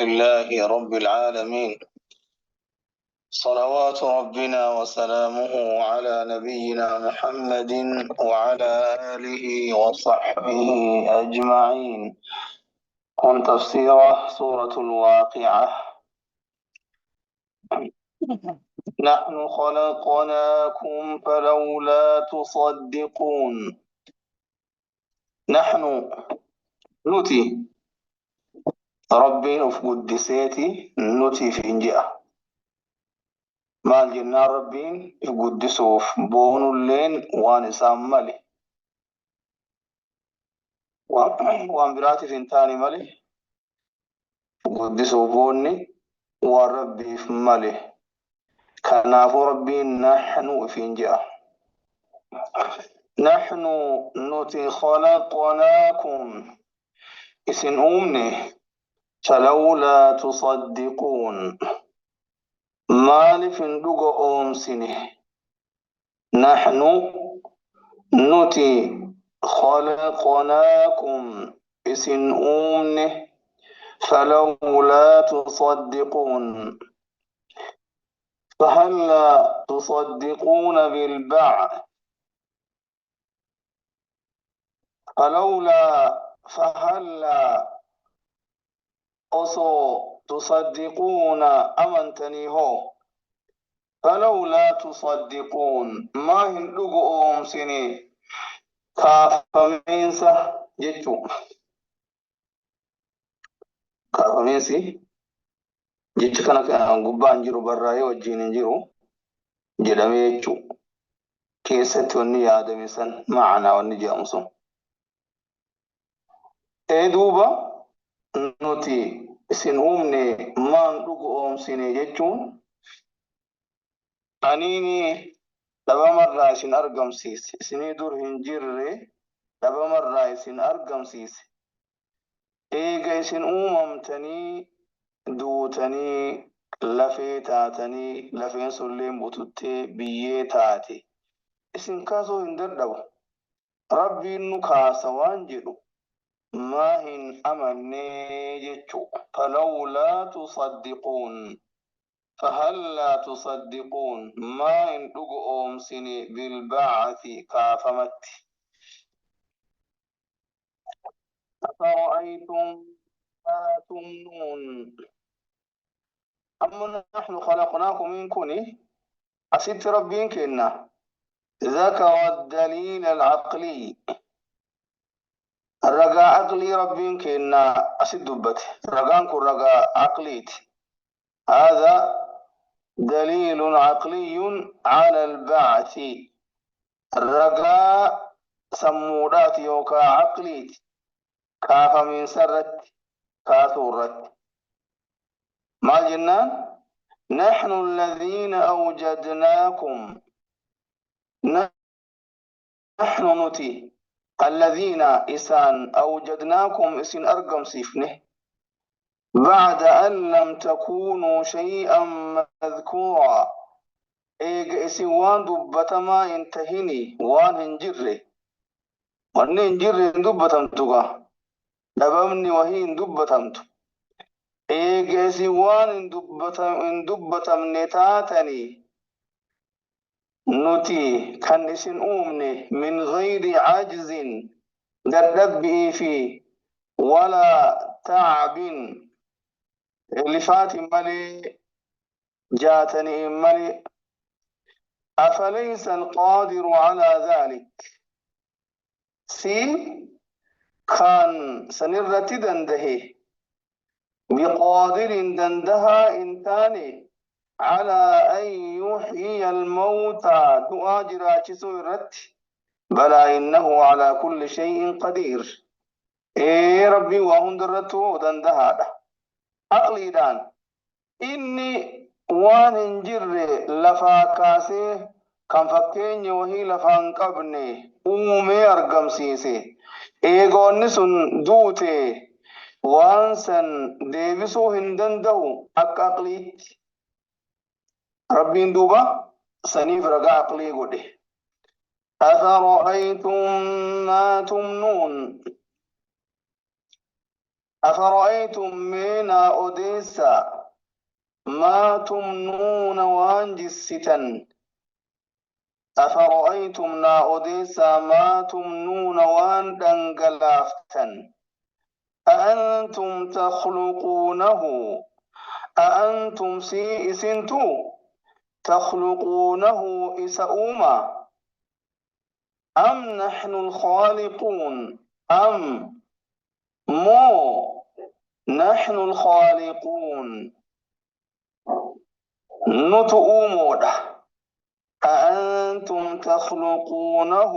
لله رب العالمين. صلوات ربنا وسلامه على نبينا محمد وعلى آله وصحبه أجمعين. كن تفسير سورة الواقعة. نحن خلقناكم فلولا تصدقون. نحن نتي ربي في قدسيتي نتي في إنجاء maal jennaan rabbiin guddisuuf boonulleen waan isaan male waan biraatiif hin taane male guddisuuf boonni waan rabbiif male. Kanaafuu rabbiin naxnu ifiin je'a. Naxnu nuti khalaqnaakum isin uumne falawlaa tusaddiquun maaliif hin dhuga oomsine. Naxnu nuti خلقناكم اسن أمنه فلولا تصدقون فهلا تصدقون بالبعث. فهلا أصو تصدقون أمنتني هو فلولا تصدقون ما هندقوا أمسني kaafamiinsa jechuun kaafamiinsi jecha kana gubbaan jiru barraa'ee wajjin hin jiru jedhamee jechuun keessatti wanni yaadame san ma'anaa wanni jedhamu sun. Duuba nuti isin uumne maan dhugu oomsine jechuun aniini dhabamarraa isin argamsiise isinii dur hin jirre dhabamarraa isin argamsiise. Eega isin uumamtanii duutanii lafee taatanii lafeen sulleen bututtee biyyee taate isin kaasuu hin dadhabu. Rabbiin nu kaasa waan jedhu maa hin amannee jechuu. falawlaa tusaddiquun فهلا تصدقون ما إن أمسني بالبعث كافمت. أفرأيتم ما تمنون. أما نحن خلقناكم من كني أسد ربين كنا ذكر الدليل العقلي الرجاء عقلي ربين كنا أسد دبته رجاء كن رجاء عقليت. هذا دليل عقلي على البعث. الرجاء سمودات يوكا عقليت كاف من سرت كاثورت. ما جنان نحن الذين أوجدناكم. نحن نتي الذين إسان أوجدناكم إسن أرقم سيفنه بعد أن لم تكونوا شيئا مذكورا. إيجا إسن وان دبتما انتهيني وان هنجره وان هنجره دبتمتوغا دبمني وهي دبتمتو. إيجا إسن وان دبتم نتاتني نتي كان إسن أمني من غير عجز دردب في ولا تعب لفات ملي جاتني ملي. أفليس القادر على ذلك. سي كان سنرتي دنده بقادر دندها إنتاني على أن يحيي الموتى تؤاجر سورت بلى إنه على كل شيء قدير. إيه ربي وهم درتو دندها عقلي دان إني وان انجر لفا كاسي كان فكين وهي لفان قبني أمي أرقم سيسي إيغون نسن دوتي وانسن ديبسو هندن دو أقليت. ربين دوبا سنيف رقا عقلي قده. أفرأيتم ما تمنون. أفرأيتم من أوديسا ما تمنون وانجستا أفرأيتم نا أوديسا ما تمنون وان دنقلافتا أأنتم تخلقونه أأنتم سنتو تخلقونه إسأوما أم نحن الخالقون أم مو نحن الخالقون نتؤمودا أأنتم تخلقونه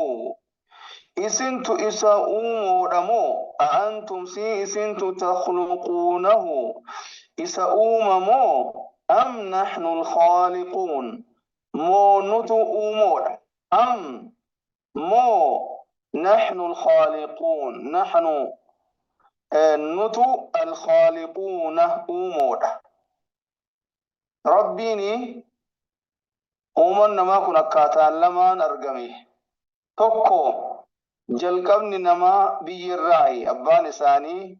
إسنتو إسأومودا مو أأنتم إسنتو تخلقونه إسأوما مو أم نحن الخالقون مو نتؤمودا أم مو نحن الخالقون نحن نتو الخالقون أمودا ربيني أمن نما كنا كاتان لما نرجمي توكو جلقبني نما بيراي أبان إساني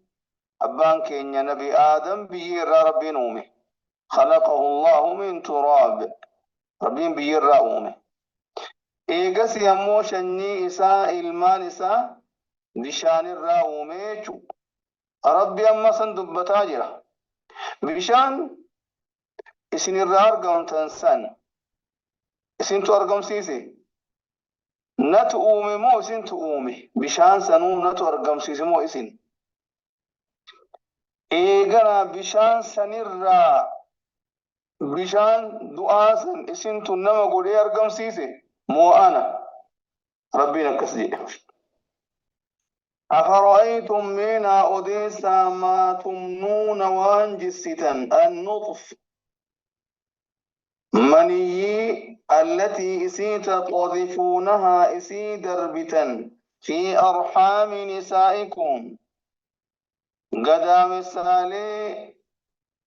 أبان كينيا نبي آدم بيرا ربي نومي خلقه الله من تراب ربين بيرا أومي إيغس يمو شني إسا إلمان إسا بشان الراومي ربي أما سندبتا جرا بشان إسن الرار قون تنسان إسن تورقم سيسي نتؤومي مو إسن تؤومي بشان سنو نتورقم سيسي مو إسن إيغنا بشان سنرا بشان دعاسن إسن تنما قولي أرقم سيسي مو أنا ربنا كسجي أفرأيتم من أوديسا ما تمنون وانجستا النطف مني التي إسي تقذفونها إسي دربتا في أرحام نسائكم قدام السالي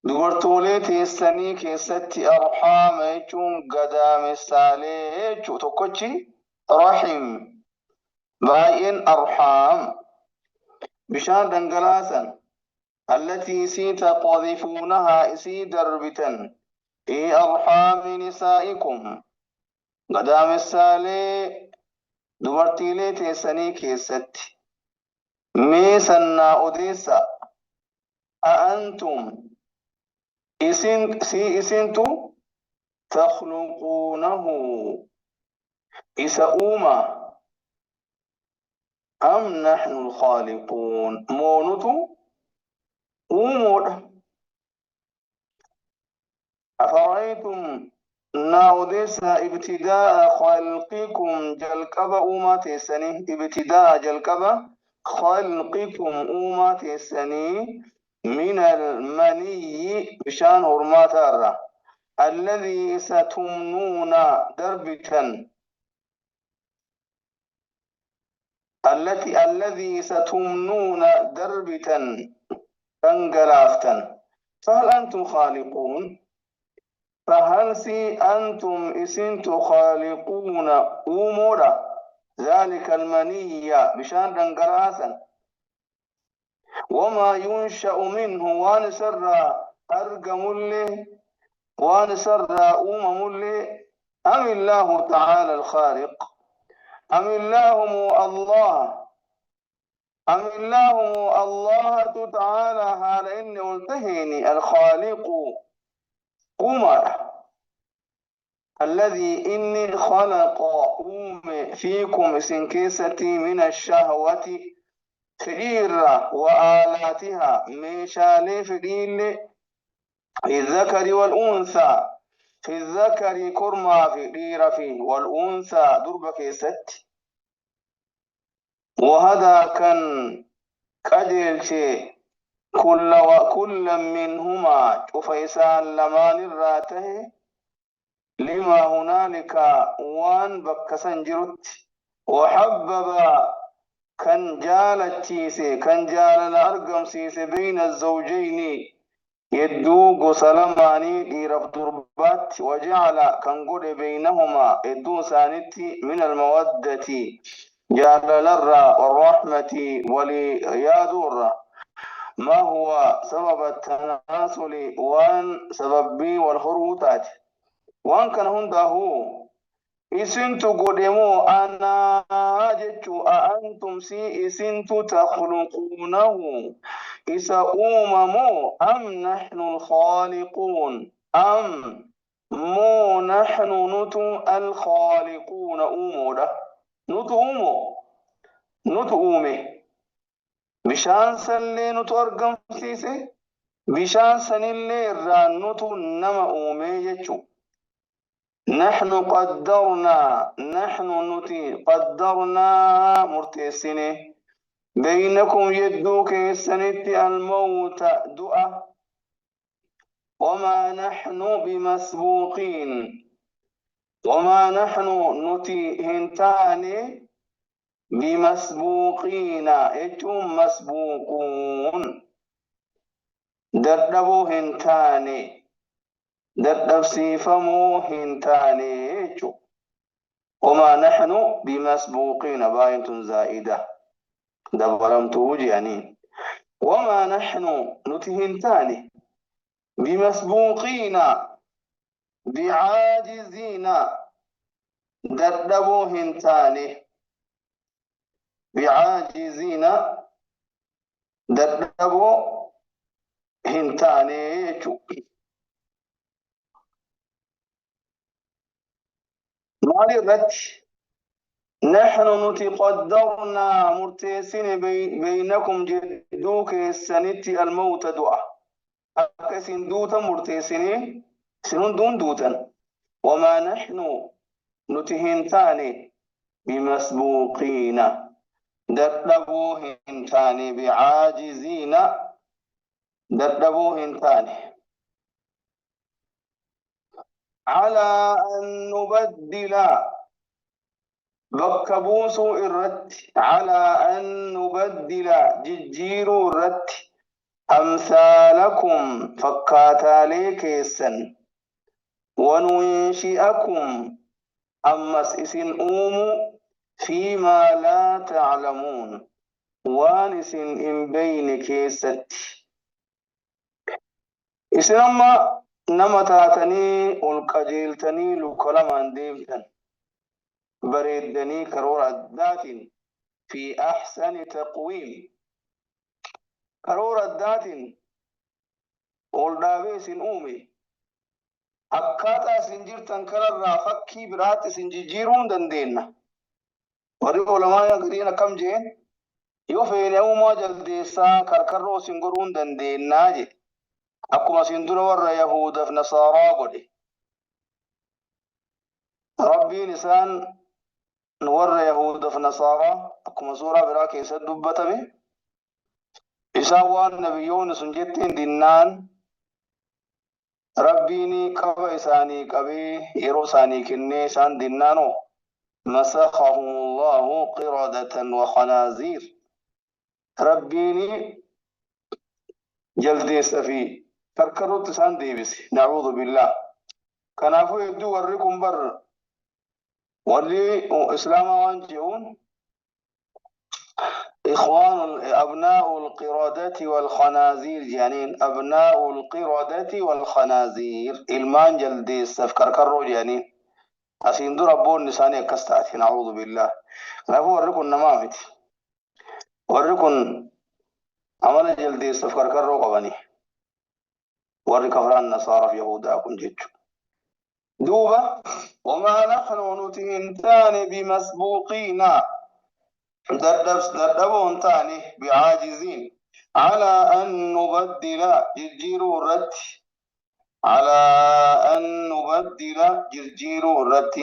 دورتولي تيستني كيستي أرحام يجون قدام السالي يجو تكوشي رحم باين أرحام بشان دنقلاسا التي إسي تقذفونها إسي دربتا في أرحام نسائكم قدام السالي دورتيلي تيسني كيست ميسنا أديسا أأنتم إسنتو تخلقونه إسأوما أم نحن الخالقون مونتو أمور أفرأيتم ناوديسا ابتداء خلقكم جلقب أومات السنة ابتداء جلقب خلقكم أومات السنة من المني بشان هرمات الرّ الذي ستمنون دربتا الذي ستمنون دربتا انقلافتا فهل أنتم خالقون فهل سي أنتم إسنت خالقون أمورا ذلك المني بشان دنقراسا وما ينشأ منه وانسر أرقم له وانسر أمم له أم الله تعالى الخالق أم الله تعالى حال إني قلتهني الخالق أمر الذي إني خلق فيكم سنكيستي من الشهوة فدير وآلاتها ميشالي فديل في الذكر والأنثى في الذكر كرما فدير فيه والأنثى دربك ست وهذا كان قدر شيء كل منهما فيسان لمان الراته لما هنالك وان بكسن جرت وحبب كان جالتيسي كان جال الأرقم سيسي بين الزوجين يدوق سلماني ديرف دربات وجعل كان قد بينهما يدو سانتي من المودة جعل للرا والرحمة وليادور ما هو سبب التناسل وان سببي والخروطات وان كان هو isintu godemo ana jechu antum si isintu takhluqunahu isa umamo am nahnu alkhaliqun am mo nahnu nutu alkhaliquna umoda nutu ume bishaan sanillee nutu argamsiise bishaan sanillee irraa nutu nama uume jechu نحن قدرنا نحن نتي قدرنا مرتسنه بينكم يدوك السنت الموت دؤة وما نحن بمسبوقين وما نحن نتي هنتاني بمسبوقين اتم مسبوقون دردبو هنتاني dadhabsiifamuu hin taane jechu wamaa naxnu bimasbuuqiina baayintun zaa'ida dabalamtuu je'aniin wamaa naxnu nuti hin taane bimasbuuqiina bicaajiziina dadhabuu hin taane bicaajiziina dadhabuu hin taane jechu مالي رت نحن نتي قدرنا مرتسين بينكم جدوك السنت الموت دعاء أكسن دوتا مرتسين سنون دون دوتا وما نحن نتهنتاني بمسبوقين دردبوهنتاني بعاجزين دردبوهنتاني على أن نبدل بكبوس الرت على أن نبدل ججير الرت أمثالكم فكاتا ليكيسا وننشئكم أمس إسن فيما لا تعلمون وانس إن بين كيست إسن أما nama taatanii ol qajeeltanii luka lamaan deemtan bareeddanii karoora addaatiin fi ahsani taqwiim karoora addaatiin ol dhaabee isin uume akkaataa isin jirtan kanarraa fakkii biraatti isin jijjiiruu hin dandeenna warri ulamaa gariin akkam jeen yoo feene uumaa jaldeessaa karkarroo isin godhuu hin dandeennaa jedhe akkuma isin dura warra yahuudaaf nasaaraa godhe rabbiin isaan warra yahuudaaf nasaaraa akkuma suuraa biraa keessatti dubbatame isaan waan nabiyyoonni sun jetteen dinnaan rabbiin qaba isaanii qabee yeroo isaanii kennee isaan dinnaanoo مسخهم الله قردة وخنازير ربيني جلديس في تركروت سان ديبس نعوذ بالله كنافو يدو وريكم بر ولي اسلام وانجون اخوان ابناء القردة والخنازير جانين ابناء القردة والخنازير المان جلديس كركرو جانين أسين دور أبون نساني كستاتي نعوذ بالله نافو وريكم نمامت وريكم عمل جلدي سفر كرو قبني وري كفران نصارى في يهودا كن جيتشو دوبا وما نحن نتهن تاني بمسبوقين دردبون تاني بعاجزين على أن نبدل جرجيرو الرت على أن نبدل جرجيرو الرت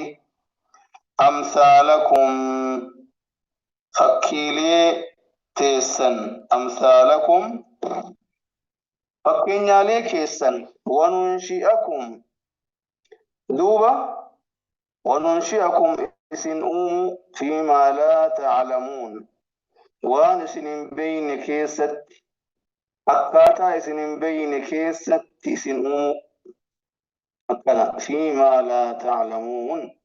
أمثالكم فكيلي تيسن أمثالكم فكين عليك يسن وننشئكم دوبا وننشئكم اسن فيما لا تعلمون وانسن بين كيست أكاتا اسن بين كيست اسن أكنا فيما لا تعلمون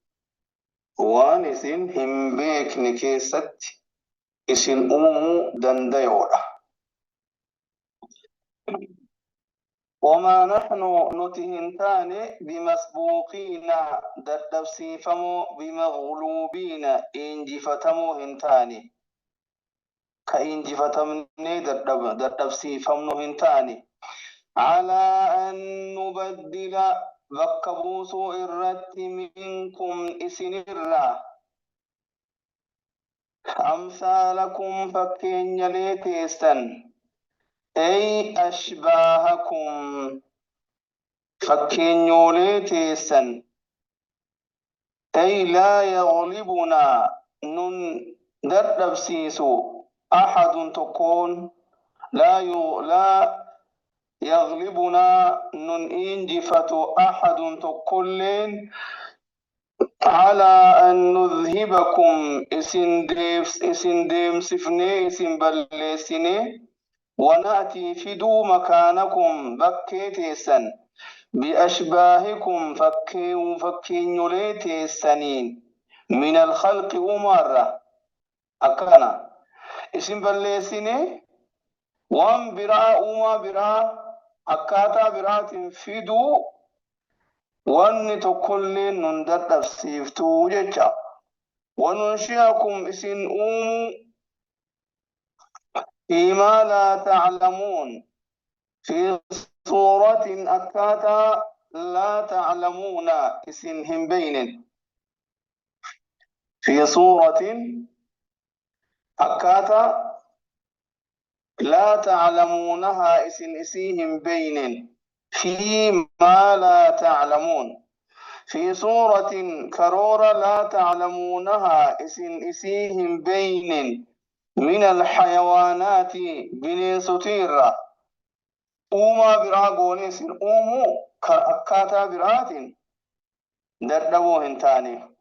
وانسن هم بيك نكيست اسن دنديولا وما نحن نتهنتان بمسبوقين دردبسي فمو بمغلوبين إنجي فتمو هنتاني كإنجي فتمني دردبسي فمنو هنتاني على أن نبدل بكبوسو إرت منكم إسنرا أمثالكم فكين يليتيستن أي أشباهكم فكين يوليتيستن أي لا يغلبنا نن درب سيسو أحد تكون لا يغلبنا نن إنجفة أحد تكلين على أن نذهبكم إسن ديم سفني إسن بلسني ونأتي فدو مكانكم بكيتيسن بأشباهكم فكين يليتيسنين من الخلق أمارة أكنا إسن بلسني وان براء أما براء أكاتا براء فدو wanni tokkolleen nun dadhabsiiftuu jecha wanunshi'akum isin uumu fiimaa laa taclamuun fi suuratin akkaataa laa taclamuuna isin hin beynen fi suuratin akkaataa laa taclamuunahaa isin isii hin beynen فيما لا تعلمون في صورة كرورة لا تعلمونها إسيهم بين من الحيوانات بنين ستيرة أوما براغوني سن أومو كأكاتا برات دردبوهن تاني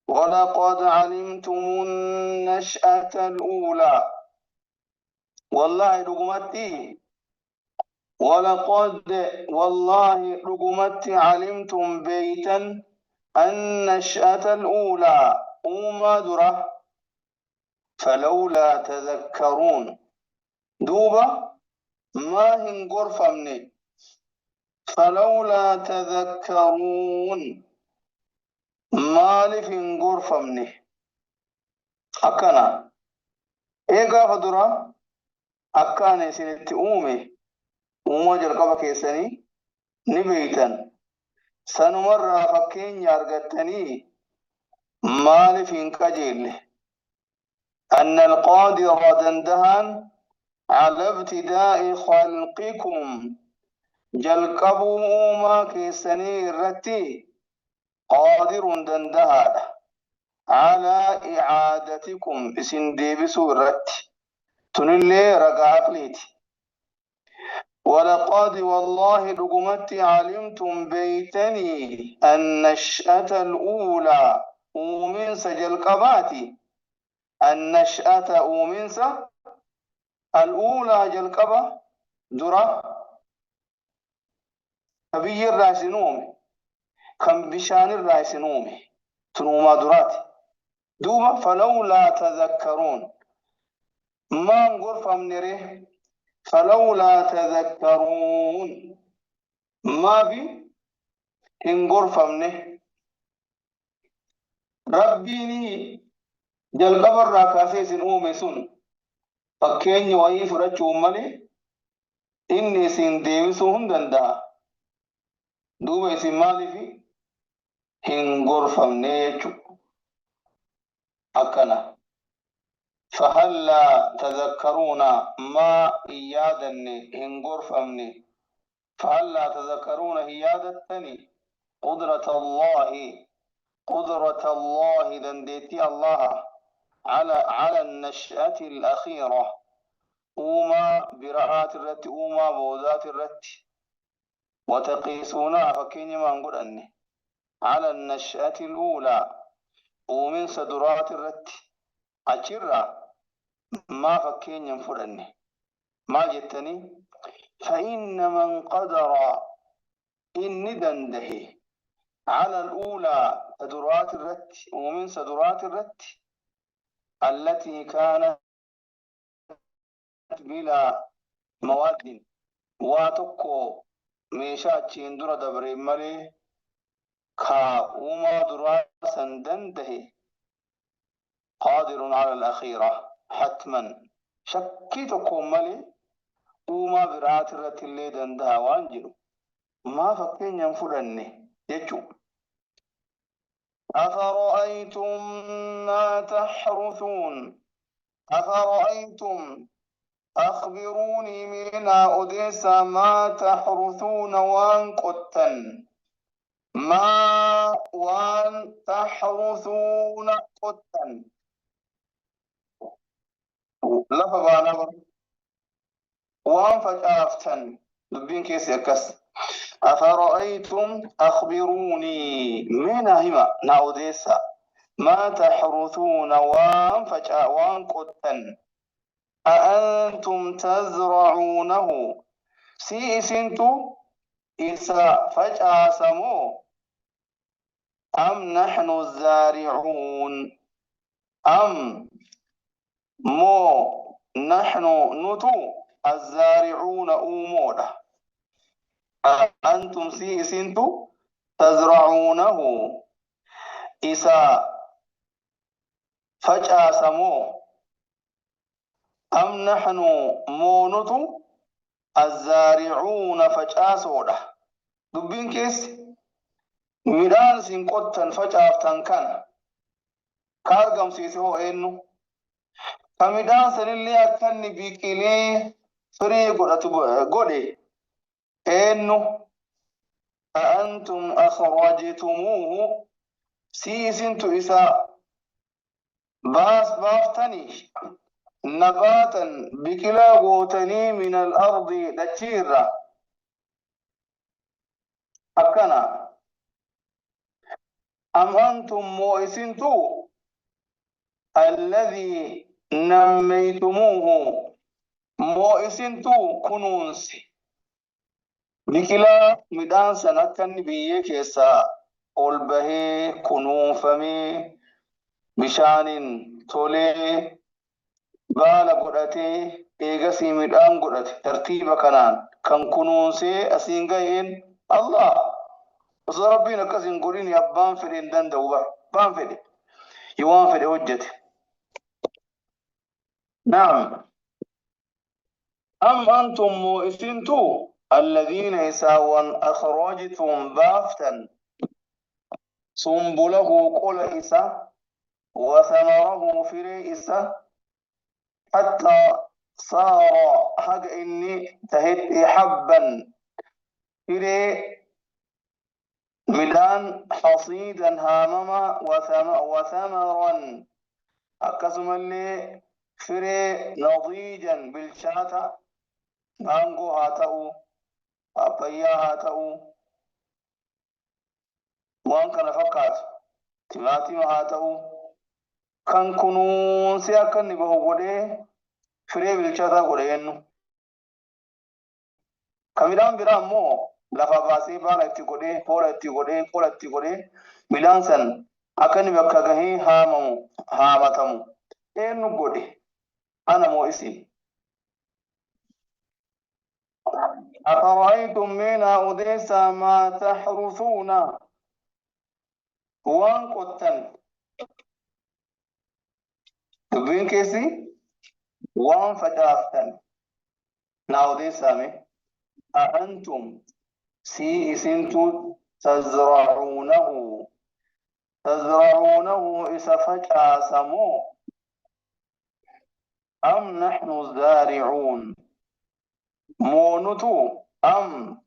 ولقد علمتم النشأة الأولى والله لقمتي ولقد والله رقمت علمتم بيتا النشأة الأولى أوما درة فلولا تذكرون دوبا ما هن غرفة مني فلولا تذكرون مالف غرفة مني أكنا إيقا فدرة أكاني سنتي أومي uuma jalqaba keessanii ni beeytan sanumarraa fakkeenya argattanii maaliif hin qajeelle anna alqaadira dandahan ala ibtidaa'i khalqikum jalqabuu uumaa keessanii irratti qaadirun dandahaadha alaa icaadatikum isin deebisuu irratti tunillee ragaa aqliiti ولقد والله لقمت علمتم بيتني النشأة الأولى أومنس جلقباتي النشأة أومنس الأولى جلقبة درا كبير راسنومي كم بشان الراسنومي تنوما درات دوما فلولا تذكرون ما نغرف من ريه فلولا تذكرون ما بي إن غرفة منه ربيني جلقب الراكاسيس أومي سن فكين يوائي فرچو ملي إني سين ديوسون دندا دوبا سين مالي في إن غرفة منه أكنا فهلا تذكرون ما إيادني إن غرفمني فهلا تذكرون إيادتني قدرة الله دنديتي الله على النشأة الأخيرة أوما برعات الرت أوما بوذات الرت وتقيسونا فكين ما نقول أني على النشأة الأولى ومن صدرات الرت أجرّا ما فكين ينفرني ما جتني فإن من قدر إن دنده على الأولى صدرات الرت ومن صدرات الرت التي كانت بلا مواد واتوكو ميشا تشيندورا دبري مالي كا وما دراسا دنده قادر على الأخيرة حتما شكيتكم مالي وما برات الرتلي دندها وانجلو ما فكين ينفرني يجو أفرأيتم ما تحرثون أفرأيتم أخبروني من أوديسا ما تحرثون وان قتن ما وان تحرثون قتن لفظانا وان فجافتن دبين كيس يكس أفرأيتم أخبروني من هما ناوديسا ما تحرثون وان وان قتن أأنتم تزرعونه سيسنتو إسا فجأة سمو أم نحن الزارعون أم مو نحن نتو الزارعون أمودا أنتم سيسنتو تزرعونه إسا فجأة سمو أم نحن مونتو الزارعون فجأة سودا دبين كيس ميدان سين قطن فجأة تنكن كارغم سيسهو إنو كميدان سنلي أكن بيكيلي فري قدي إنو أأنتم أخرجتموه سيسنتو إسا بافتني نباتا بكلا غوتني من الأرض دجيرة أكنا أم أنتم مؤسنتو الذي نميتموه مؤسنتو كنونس بكلا مدان سنكن بيه كيسا أولبه كنون فمي بشان تولي بالا قدتي إيغسي مدان قدتي ترتيب كنان كان كنونسي أسينغين الله وصار ربنا كسين قولين يبان فدين دان دوبا بان فدي يوان فدي وجتي نعم أم أنتم مؤسنتو الذين يساوون أخرجتم بافتا سنبله قول إسا وثمره فري إسا حتى صار حق إني تهت حبا فري ميدان حصيدا هامما وثمرا أكسم اللي فري نضيجا بالشاتا مانغو هاتأو أبايا هاتأو وان كان فقط تماتيم هاتأو كان كنون سيأكن نبهو قده فري بالشاتا قده ينو كميدان برامو lafa baasee baala itti godhee poola itti godhee midhaan san akka inni bakka gahee haamatamu eenyu godhe ana moo isin أفرأيتم من أوديسا ما تحرثون وان قتن تبين كيسي وان فجافتن ناوديسا مي أأنتم سيسنتو تزرعونه إذا فجأة سمو أم نحن الزارعون مونتو أم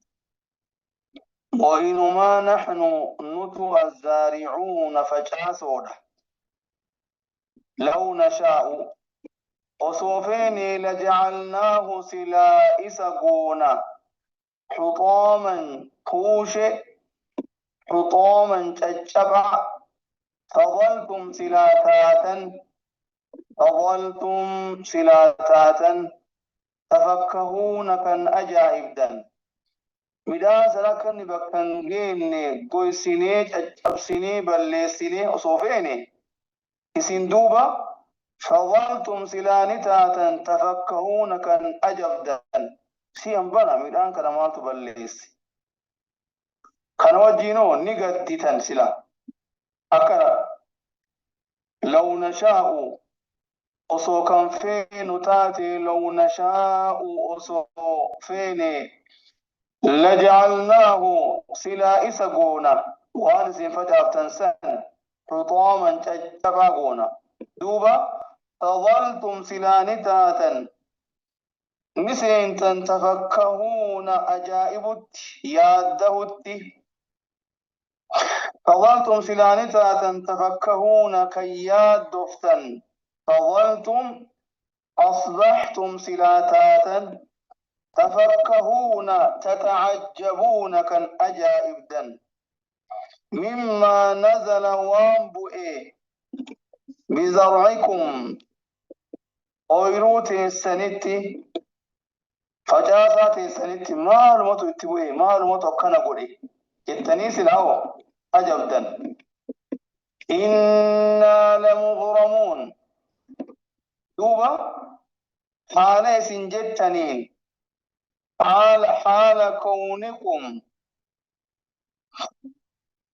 وإنما نحن نتو الزارعون فجأة سودة لو نشاء وصوفيني لجعلناه سلائس قونا حطاما كوشي حطاما تجبع فظلتم سلاتاتا تفكهون كان أجائب دن مدان سلكن بكن جيني قويسيني تجبسيني بلسيني وصوفيني اسين دوبا فظلتم سلانتاتا تفكهون كان أجب دن si'an bana midhaan kana maaltu balleessi kana wajjiinoo ni gadditan sila akka law nashaa'u osoo kan feenu taate law nashaa'u osoo feene laja'alnaahu silaa isa goona waan isin facaaftan san حطاما تجباغونا دوبا فظلتم سلانتاتا نسين تفكهون أجائبت يادهت فظلتم سلانتاتا تفكهون كياد دفتا فظلتم أصبحتم سلاتاتا تفكهون تتعجبون كان أجائبدا مما نزل وانبئ بزرعكم أويروت السنت فجاسات السنت معلومات اتبوئ معلومات وكان قولي التنيس له أجبدا إنا لمغرمون دوبا حال سنجتنين حال كونكم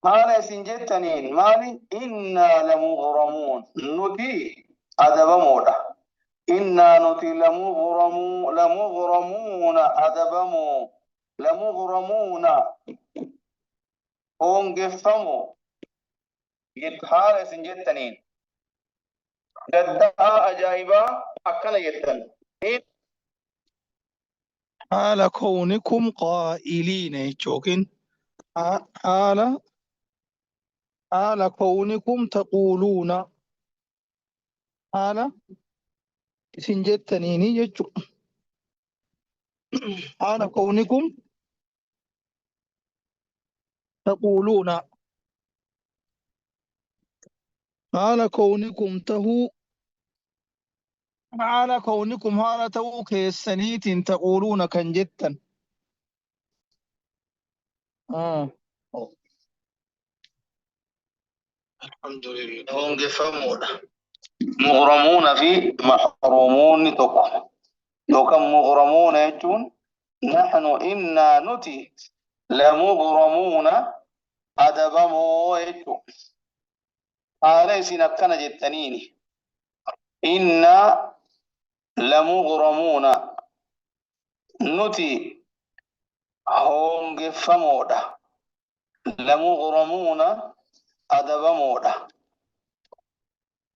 حال سنجتنين مالي إنا لمغرمون نتي أدب مودا إنا نتي لمغرمون أدبمو لمغرمون هونجفمو جد حال سنجتنين جدها أجايبا أكنا جتن حال كونكم قائلين جوكين حال كونكم تقولون حال سنجتنين يجو حال كونكم تقولون حال كونكم تهو حال كونكم حال تهو كيسنيت تقولون كان جتا الحمد لله هونجفمو مغرمون في محرومون تقوى لو كان مغرمون يجون نحن إنا نتي لمغرمون أدبمو يجون هذا سنكنا جتنيني إنا لمغرمون نتي هونج فمودا لمغرمون أدبمودا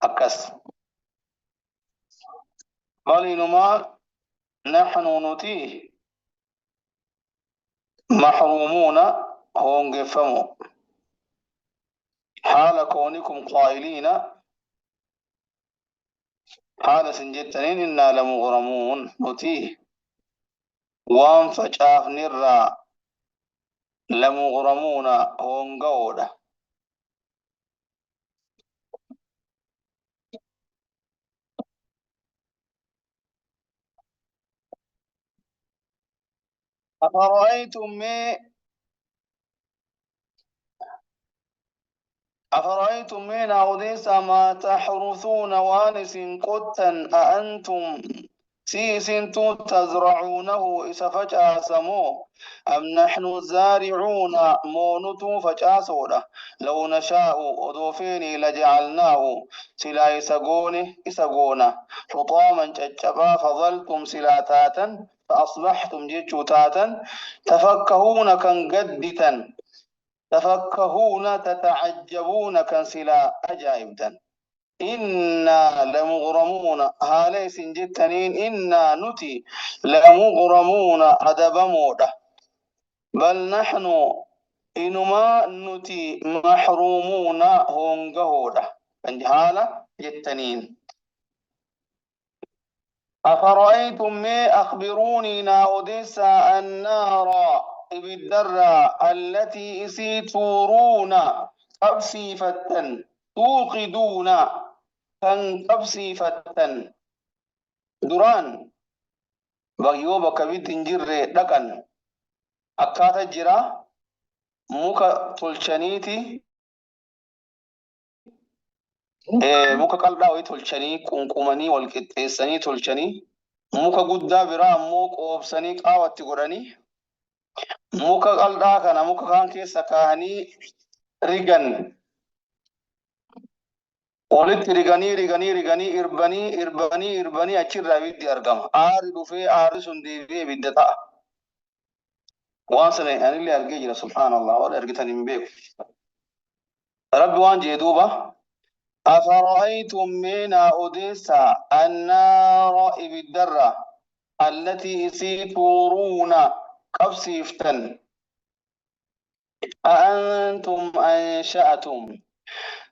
أكس بلينما نحن نتي محرومون هونج فمو حال كونكم قائلين حال سنجتنين إنا لمغرمون نتي وان فجاف نرى لمغرمون هونغودا أفرأيتم من أوديس ما تحرثون وانس قتا أأنتم سيسنتم تزرعونه إسفجأ سمو أم نحن الزارعون مونتو فجأسودا لو نشاء أضوفيني لجعلناه سلا إسقونه حطاما ججبا فظلتم سلاتاتا فأصبحتم ججوتاتا تفكهون كان قدتا تفكهون تتعجبون كنسلا أجايبدا إنا لمغرمون هالي سنجتنين إنا نتي لمغرمون أدب مودا بل نحن إنما نتي محرومون هونغهودا هالا جتنين أفرأيتم ما أخبروني ناوديسا النار بالدرة التي تورون قبسي فتن توقدون كان قبسي فتن دران بغيوبا كبيت انجر لكن أكاتا جرا موكا تلشانيتي موكا قلبا وي تلشاني كونكوماني والكتساني تلشاني muka guddaa biraa ammoo qoobsanii qaawatti godhanii muka qal'aa kana muka kaan keessa kaahanii rigan walitti irbanii achirraa ibiddi argama. Aarri dhufee aarri sun deebi'ee ibidda ta'a. Waan sana anillee argee jira subhaanallah waan argitan hin beeku. Rabbi waan jee duuba أفرأيتم من أوديسا النار إبدرة التي سيتورون قبسيفتن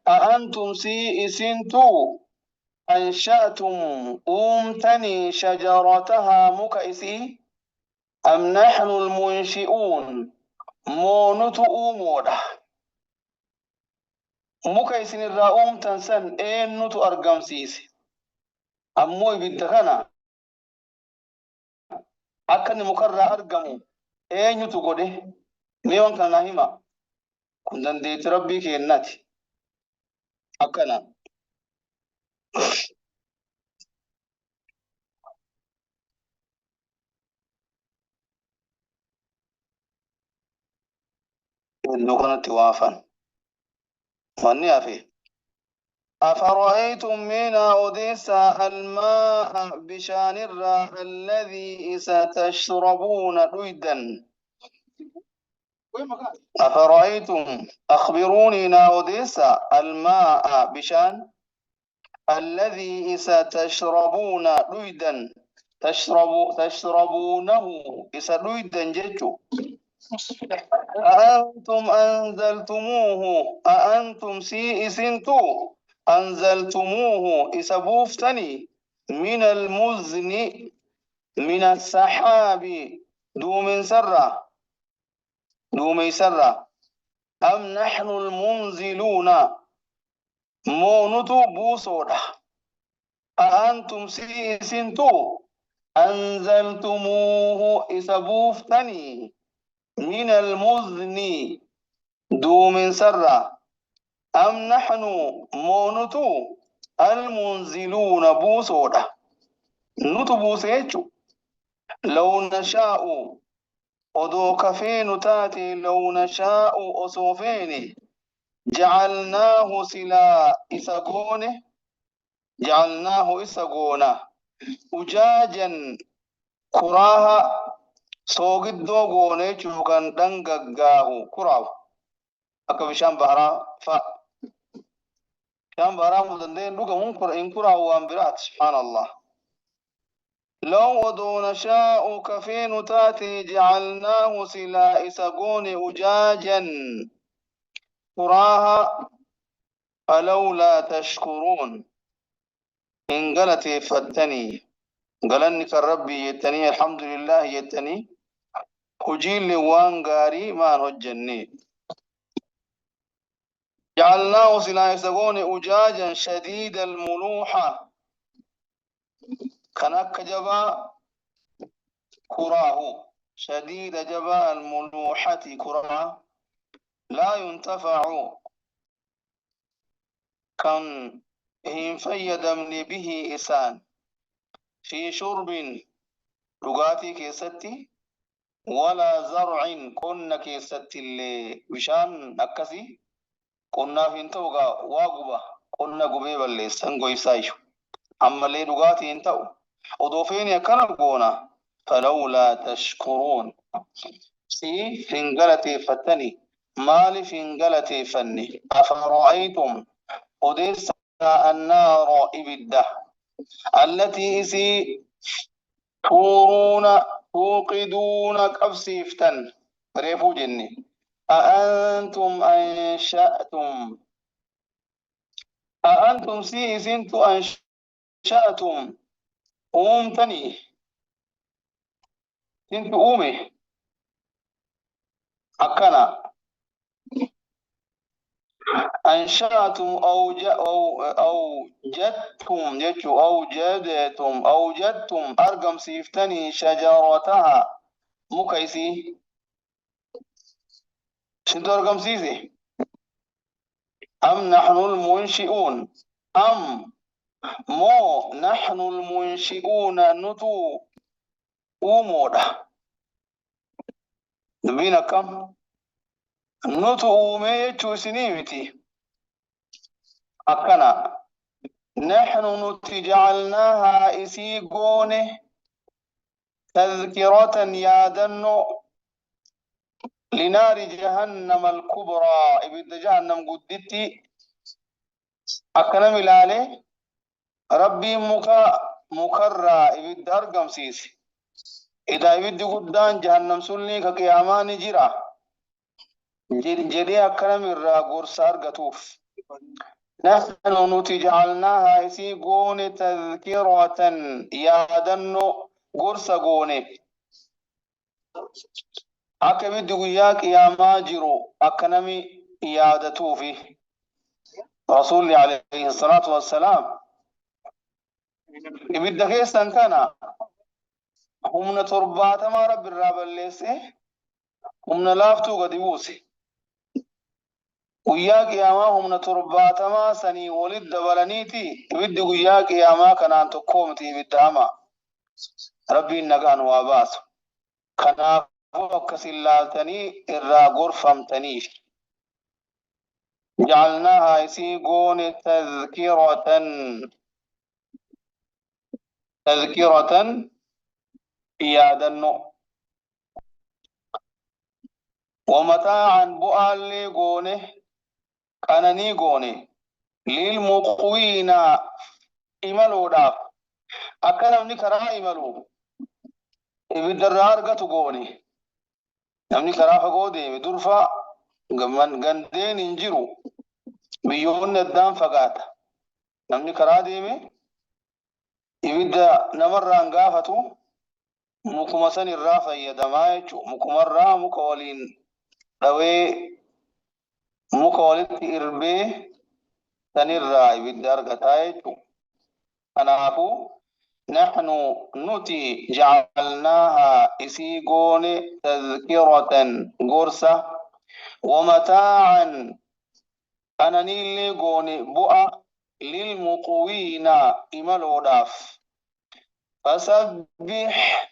أأنتم سي إسنتو أنشأتم أمتني شجرتها مكئسي أم نحن المنشئون مونت أمودا مكئسين الرأوم تنسن إنتو أرقم سيسي أموي بالدخنا أكن مكرر أرقمو إنتو قده ميوان كان هما كنتن ديت ربي كيناتي أكنا اللغة توافا فاني أفي أفرأيتم من أوديسا الماء بشان الراء الذي ستشربون ريدا أفرأيتم أخبروني ناوديسا الماء بشان الذي ستشربون ريدا تشربونه إسا ريدا جيجو أأنتم سي إسنتو أنزلتموه إسا بوفتني من المزن من السحاب دومن سرة أم نحن المنزلون مونتو بوسودا أأنتم سيسنتو أنزلتموه إسبوفتني من المزن دومن سرة أم نحن مونتو المنزلون بوسودا نتو بوسيتشو لو نشاء odoo kafeenu taate law nashaa'u osoo feene jacalnaahu silaa isa goona ujaajan kuraaha soogiddoo goone jechuu kan dhangaggaahu kuraahu akka bishaan baharaa fa'a. Bishaan baharaa mu dandeen dhugamuun hin kuraahu waan biraati subhaanallah. لو ودون شاء كفين تاتي جعلناه سلا إسقون أجاجا تراها فلولا تشكرون إن قلت فتني قالني كالربي يتني الحمد لله يتني هجيل وان غاري ما نهجني جعلناه سلا إسقون أجاجا شديد الملوحة كنك جبا كراه شديد جبا الملوحة كراه لا ينتفع كان هم فيدمن به إسان في شرب لغاتي كيستي ولا زرع كن كيستي اللي بشان أكسي كنا فينتوغا واقبا كنا قبيبا اللي سنقو يسايشو أما اللي لغاتي انتو وضوفين يكنبونا فلولا تشكرون سي فنقلتي فتني مالي فنقلتي فني أفرأيتم أديس النار إبدة التي سي توقدون كبسيفتن ريفو جني أأنتم سي سنتو أنشأتم أمتني سنتو أومي أكنا أنشأتم أوجدتم أرقم سيفتني شجرتها مكيسي سنتو أرقم سيسي أم نحن المنشئون أم مو نحن المنشئون نتو أمودا دبينا كم نتو أمي تشوسنيمتي أكنا نحن نتجعلناها إسيقونه تذكرة يادنو لنار جهنم الكبرى إبد جهنم قدتي أكنا ملالي ربي مكرى إبد أرقم سيسي إذا إبد قدان جهنم سلني كقيامان جرا جدي أكنا مرى قرصار قطوف نحن نتجعلناها إسيقون تذكرة يادنو قرص قوني akka biddi guyyaa qiyaamaa jiru akka nami yaadatuufi rasuulli alayhi salaatu wassalaam ibidda keessan kana humna 70 rabbi irraa balleesse humna laaftuu gadi buuse guyyaa qiyaamaa humna 70 sanii walit dabalaniiti ibiddi guyyaa qiyaamaa kanaan tokkoo miti ibidda hamaa rabbiin nagaan waa baasu kanaaf وكسلاتني إرى غرفم تنيف جعلناها يسيقون تذكرة إيادنو ومتاعا بؤال قونه كانني قونه للمقوين إملو داف أكلم نكرا إملو إبدر أرغت قونه namni karaa fagoo deeme durfa gandeen hin jiru biyyoonni addaan fagaata namni karaa deeme ibidda namarraan gaafatu mukuma san irraa fayyadamaa jechuudha mukumarraa muka waliin dhawee muka walitti irbee sanirraa ibidda argataa jechuudha kanaafuu نحن نتي جعلناها إسيقون تذكرة قرصة ومتاعا أنا نيلي قوني بؤا للمقوين إمالو داف فسبح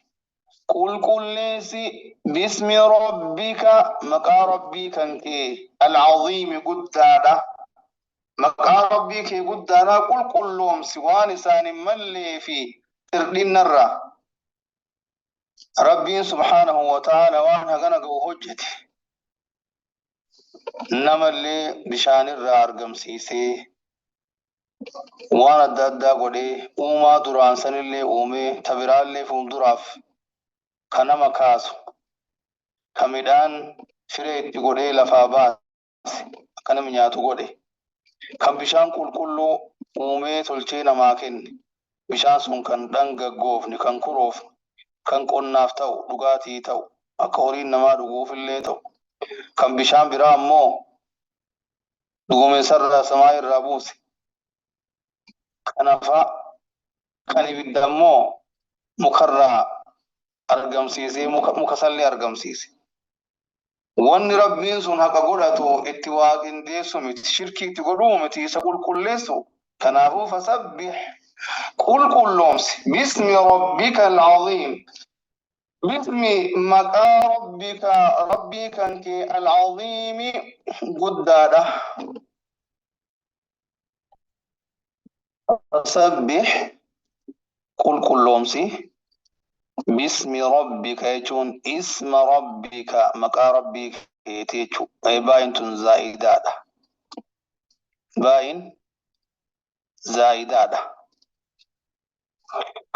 كل ليسي باسم ربك مكا ربك انكي العظيم قدادا مكا ربك قدادا كل لوم سوان سان ملي في تردين الرّ ربي سبحانه وتعالى وانا غنقو حجتي نما اللي بشان الرّ أرقم سيسي وانا دادا قولي اوما دران سن اللي اومي تبرال اللي فوم دراف كنما كاسو كميدان فريت قولي لفابات كنم نياتو قولي كم بشان كل اومي تلچينا ماكن bishaan sun kan dhangaggoofni kan kuroof kan qonnaaf ta'u dhugaatii ta'u akka horiin namaa dhuguuf illee ta'u kan bishaan biraa ammoo dhugumeessarraa samaa irraa buuse kanafa kan ibidda ammoo mukarraa argamsiisee muka sallee argamsiise wanni rabbiin sun haqa godhatu itti waaqindeessu miti shirkii itti godhuu miti isa qulqulleessu kanaafuu fasabbih كل لومس باسم ربك العظيم باسم مكا ربك العظيم قدادة سبح كل لومس باسم ربك يجون اسم ربك مكا ربك يتيجو أي باين زائدة باين زائدة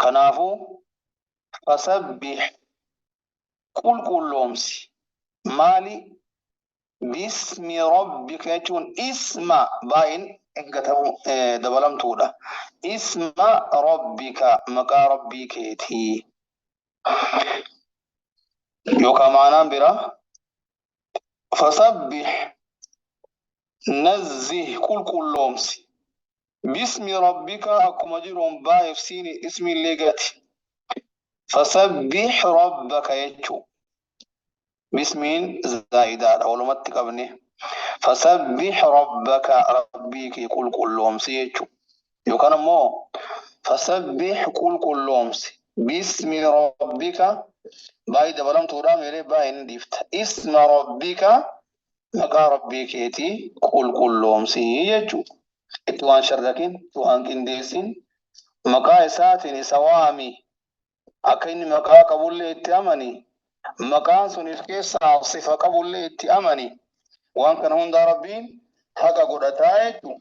كنافو فسبح كل لومسي مالي باسم ربك يكون اسم باين انكتبوا دبلم تودا اسم ربك مكا ربك يتي يوكا معنا برا فسبح نزه كل لومسي باسم ربك أكما جرون بايف سيني اسم الليغاتي فسبح ربك يجو باسمين زائدات أولو متك أبني فسبح ربك ربك يقول كلهم سيجو يوكان مو فسبح كل لومس باسم ربك باي دبلم تورا ميري باي نديفت اسم ربك مقا ربك يتي كل لومس يجو اتوان شردكين توان كنديسين مقا إساتين سوامي أكين مقا قبول اتامني مقا سنف كيسا صفة قبول اتامني وان كان هون ربين حقا قدتا يجو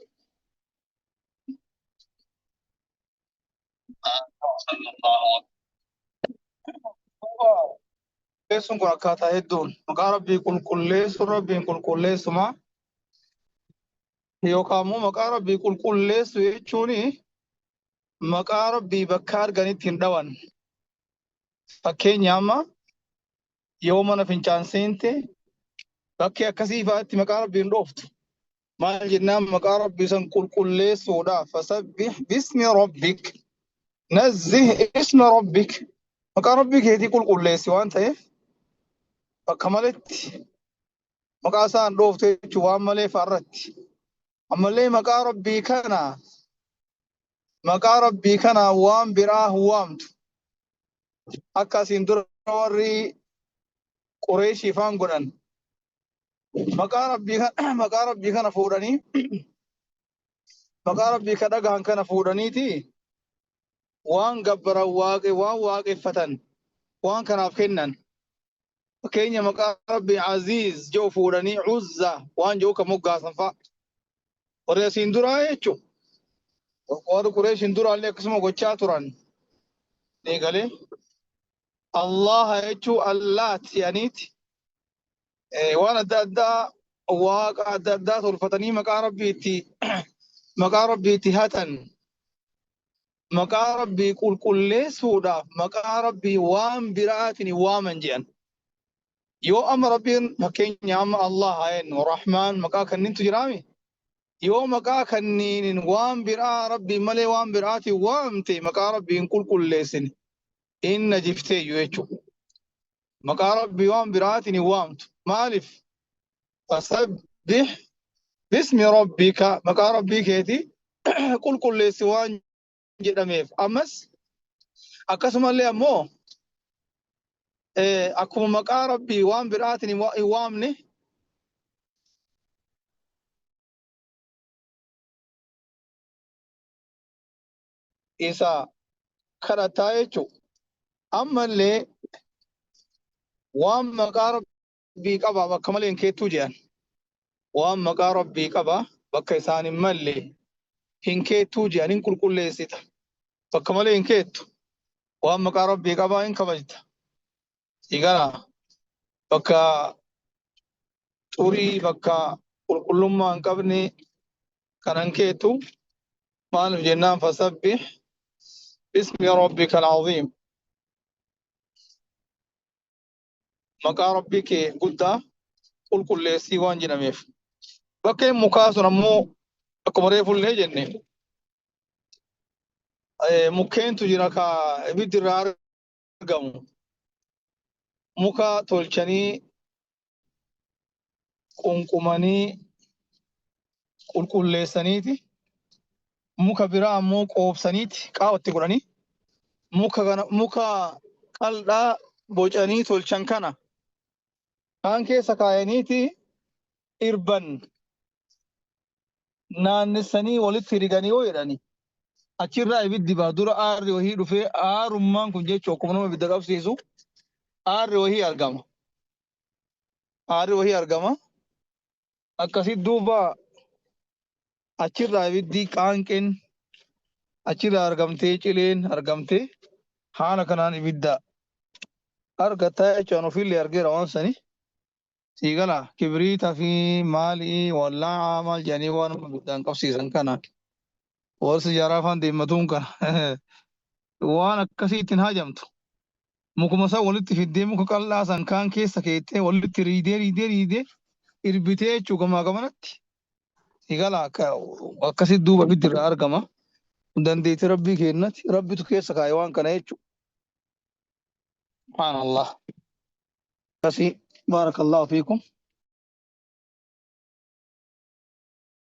Qulqulleessuun kun akkaataa hedduun maqaa rabbii qulqulleessu rabbiin qulqulleessuma yookaan immoo maqaa rabbii qulqulleessu jechuun maqaa rabbii bakka arganitti hin dhawan. Fakkeenya amma yoo mana fincaan seente bakkee akkasii fa'aatti maqaa rabbii hin dhooftu. Maal jennaan maqaa rabbii san qulqulleessuudhaaf fasabbih bismi rabbik nazzih isma rabbik maqaa rabbii keetii qulqulleessi waan ta'eef bakka maletti maqaa isaan dhooftu jechuun waan malee fa'arratti. Ammallee maqaa rabbii kana waan biraa hin waamtu. Akka asiin dura warri Qureeshii faan godhan maqaa rabbii kana fuudhanii maqaa rabbii ka dhagahan kana fuudhaniiti waan gabbaran waan waaqeffatan waan kanaaf kennan. Fakkeenya maqaa rabbii Aziiz jedhu fuudhanii Uzza waan jedhu kan moggaasan fa'a. Warri asiin duraa jechuudha. Warri Qureeshiin duraallee akkasuma gochaa turan. Eegalee Allah jechuun Allaat jedhaniiti waan adda addaa waaqa adda addaa tolfatanii maqaa rabbiitti hatan. Maqaa rabbii qulqulleessuudhaaf maqaa rabbii waan biraatiin waaman jedhan. Yoo amma rabbiin fakkeenya amma Allah hayennu Rahmaan maqaa kanniintu jiraami. Yoo maqaa kanniinin waan biraa rabbiin malee waan biraatiin waamte maqaa rabbiin qulqulleessine inna jifteeyyu jechuudha. Maqaa rabbii waan biraatiin hin waamtu. Maaliif? Fasabbih bismi rabbika maqaa rabbii keetii qulqulleessi waan jedhameef. Ammas akkasumallee ammoo akkuma maqaa rabbii waan biraatiin hin waamne isa kadhataa jechuudha. Ammallee waan maqaa rabbii qaba bakka malee hin keettuu jedhan. Waan maqaa rabbii qaba bakka isaan hin malle hin keettuu jedhan hin qulqulleessita. Bakka malee hin keettu. Waan maqaa rabbii qaba hin kabajta. Igana bakka xurii bakka qulqullummaa hin qabne kanan keettu maaliif jennaan fasabbih bismi rabbika al-azim maqaa rabbii kee guddaa qulqulleessii waan jedhameef. Bakkeen mukaa sun ammoo akkuma reefullee jenne mukkeentu jira ka ibiddi irraa argamu. Muka tolchanii qunqumanii qulqulleessaniiti. Muka biraa ammoo qoobsaniiti qaawwatti godhanii muka qal'aa bocanii tolchan kana kaan keessa kaayaniiti irban naannessanii walitti riganii yoo jedhani achirraa ibiddi baa dura aarri wahii dhufee aarummaan kun jechuun akkuma nama ibidda qabsiisu aarri wahii argama. Akkasitti duuba achirraa ibiddi qaanqeen achirraa argamtee cileen argamtee haala kanaan ibidda argataa jechuun ofiillee argeera waan sani siigala kibriitaa fi maalii wallaa maal jedhanii waan ibiddaan qabsiisan kana warri sijaaraa afaan deemmatuun kana waan akkasiitiin hajamtu. Mukuma isaa walitti fiddee muka qal'aa san kaan keessa keettee walitti riidee irbitee jechuu gamaa gamanatti. Sigala akkasitti duuba ibiddi irraa argama. Dandeettii rabbii kennati rabbitu keessa kaa'e waan kana jechuudha. Subhaanallah. Barakallahu fiikum.